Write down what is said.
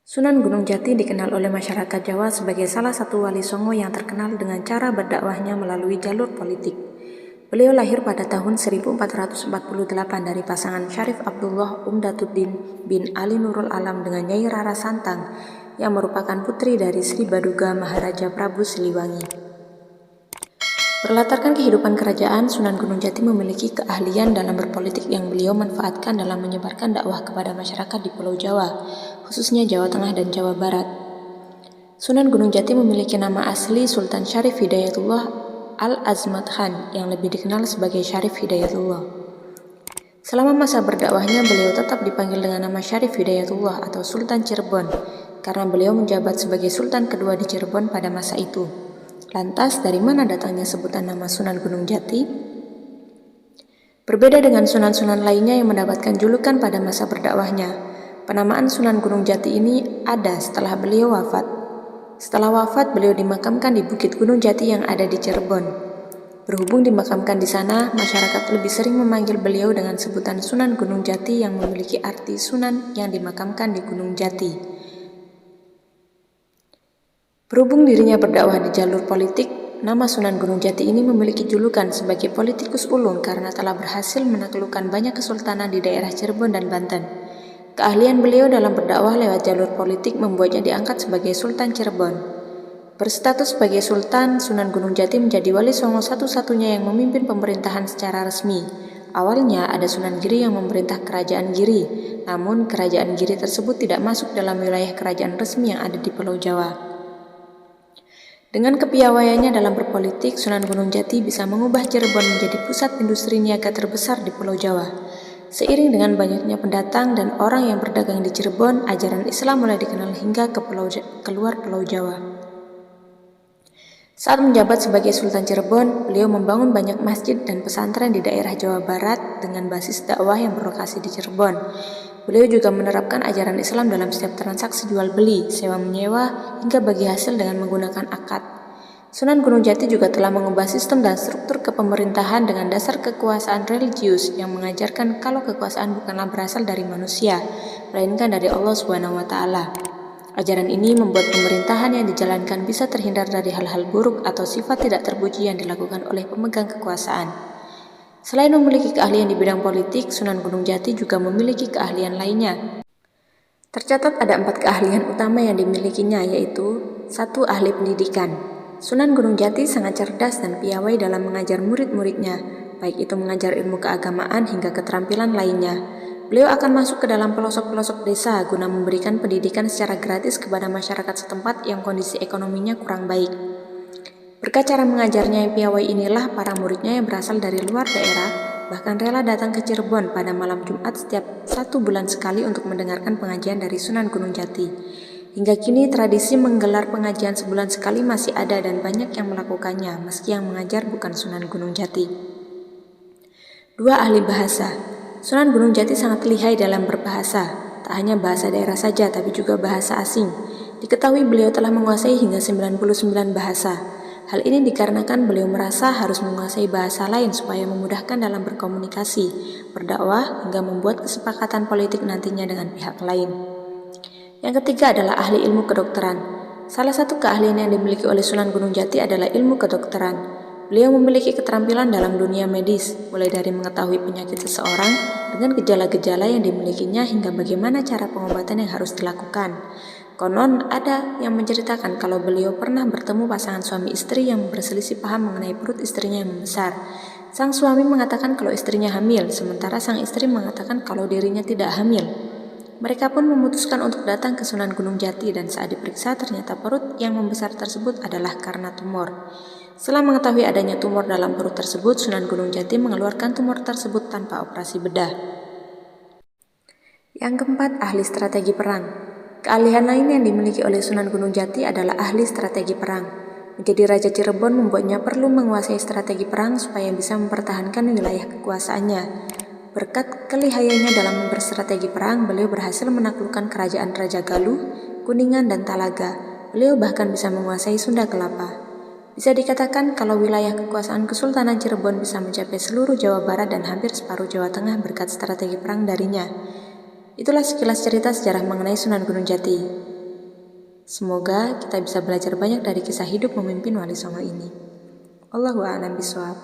Sunan Gunung Jati dikenal oleh masyarakat Jawa sebagai salah satu wali songo yang terkenal dengan cara berdakwahnya melalui jalur politik. Beliau lahir pada tahun 1448 dari pasangan Syarif Abdullah Umdatuddin bin Ali Nurul Alam dengan Nyai Rara Santang yang merupakan putri dari Sri Baduga Maharaja Prabu Siliwangi. Berlatarkan kehidupan kerajaan, Sunan Gunung Jati memiliki keahlian dalam berpolitik yang beliau manfaatkan dalam menyebarkan dakwah kepada masyarakat di Pulau Jawa, khususnya Jawa Tengah dan Jawa Barat. Sunan Gunung Jati memiliki nama asli Sultan Syarif Hidayatullah Al-Azmat Khan yang lebih dikenal sebagai Syarif Hidayatullah. Selama masa berdakwahnya, beliau tetap dipanggil dengan nama Syarif Hidayatullah atau Sultan Cirebon karena beliau menjabat sebagai Sultan kedua di Cirebon pada masa itu. Lantas, dari mana datangnya sebutan nama Sunan Gunung Jati? Berbeda dengan sunan-sunan lainnya yang mendapatkan julukan pada masa berdakwahnya, penamaan Sunan Gunung Jati ini ada setelah beliau wafat. Setelah wafat, beliau dimakamkan di Bukit Gunung Jati yang ada di Cirebon. Berhubung dimakamkan di sana, masyarakat lebih sering memanggil beliau dengan sebutan Sunan Gunung Jati yang memiliki arti Sunan yang dimakamkan di Gunung Jati. Berhubung dirinya berdakwah di jalur politik, nama Sunan Gunung Jati ini memiliki julukan sebagai politikus ulung karena telah berhasil menaklukkan banyak kesultanan di daerah Cirebon dan Banten. Keahlian beliau dalam berdakwah lewat jalur politik membuatnya diangkat sebagai Sultan Cirebon. Berstatus sebagai Sultan, Sunan Gunung Jati menjadi wali songo satu-satunya yang memimpin pemerintahan secara resmi. Awalnya ada Sunan Giri yang memerintah kerajaan Giri, namun kerajaan Giri tersebut tidak masuk dalam wilayah kerajaan resmi yang ada di Pulau Jawa. Dengan kepiawaiannya dalam berpolitik, Sunan Gunung Jati bisa mengubah Cirebon menjadi pusat industri niaga terbesar di Pulau Jawa. Seiring dengan banyaknya pendatang dan orang yang berdagang di Cirebon, ajaran Islam mulai dikenal hingga ke keluar Pulau Jawa. Saat menjabat sebagai Sultan Cirebon, beliau membangun banyak masjid dan pesantren di daerah Jawa Barat dengan basis dakwah yang berlokasi di Cirebon. Beliau juga menerapkan ajaran Islam dalam setiap transaksi jual-beli, sewa-menyewa, hingga bagi hasil dengan menggunakan akad. Sunan Gunung Jati juga telah mengubah sistem dan struktur kepemerintahan dengan dasar kekuasaan religius yang mengajarkan kalau kekuasaan bukanlah berasal dari manusia, melainkan dari Allah SWT. Ajaran ini membuat pemerintahan yang dijalankan bisa terhindar dari hal-hal buruk atau sifat tidak terpuji yang dilakukan oleh pemegang kekuasaan. Selain memiliki keahlian di bidang politik, Sunan Gunung Jati juga memiliki keahlian lainnya. Tercatat ada 4 keahlian utama yang dimilikinya, yaitu 1. Ahli pendidikan. Sunan Gunung Jati sangat cerdas dan piawai dalam mengajar murid-muridnya, baik itu mengajar ilmu keagamaan hingga keterampilan lainnya. Beliau akan masuk ke dalam pelosok-pelosok desa guna memberikan pendidikan secara gratis kepada masyarakat setempat yang kondisi ekonominya kurang baik. Berkat cara mengajarnya yang piawai inilah para muridnya yang berasal dari luar daerah bahkan rela datang ke Cirebon pada malam Jumat setiap 1 bulan sekali untuk mendengarkan pengajian dari Sunan Gunung Jati. Hingga kini tradisi menggelar pengajian sebulan sekali masih ada dan banyak yang melakukannya meski yang mengajar bukan Sunan Gunung Jati. 2. Ahli bahasa. Sunan Gunung Jati sangat lihai dalam berbahasa, tak hanya bahasa daerah saja tapi juga bahasa asing. Diketahui beliau telah menguasai hingga 99 bahasa. Hal ini dikarenakan beliau merasa harus menguasai bahasa lain supaya memudahkan dalam berkomunikasi, berdakwah, hingga membuat kesepakatan politik nantinya dengan pihak lain. Yang ketiga adalah ahli ilmu kedokteran. Salah satu keahlian yang dimiliki oleh Sunan Gunung Jati adalah ilmu kedokteran. Beliau memiliki keterampilan dalam dunia medis, mulai dari mengetahui penyakit seseorang dengan gejala-gejala yang dimilikinya hingga bagaimana cara pengobatan yang harus dilakukan. Konon ada yang menceritakan kalau beliau pernah bertemu pasangan suami istri yang berselisih paham mengenai perut istrinya yang membesar. Sang suami mengatakan kalau istrinya hamil, sementara sang istri mengatakan kalau dirinya tidak hamil. Mereka pun memutuskan untuk datang ke Sunan Gunung Jati dan saat diperiksa ternyata perut yang membesar tersebut adalah karena tumor. Setelah mengetahui adanya tumor dalam perut tersebut, Sunan Gunung Jati mengeluarkan tumor tersebut tanpa operasi bedah. Yang keempat, ahli strategi perang. Keahlian lain yang dimiliki oleh Sunan Gunung Jati adalah ahli strategi perang. Menjadi Raja Cirebon membuatnya perlu menguasai strategi perang supaya bisa mempertahankan wilayah kekuasaannya. Berkat kelihayannya dalam berstrategi perang, beliau berhasil menaklukkan kerajaan Raja Galuh, Kuningan, dan Talaga. Beliau bahkan bisa menguasai Sunda Kelapa. Bisa dikatakan kalau wilayah kekuasaan Kesultanan Cirebon bisa mencapai seluruh Jawa Barat dan hampir separuh Jawa Tengah berkat strategi perang darinya. Itulah sekilas cerita sejarah mengenai Sunan Gunung Jati. Semoga kita bisa belajar banyak dari kisah hidup memimpin Wali Songo ini. Allahu a'lam bishawab.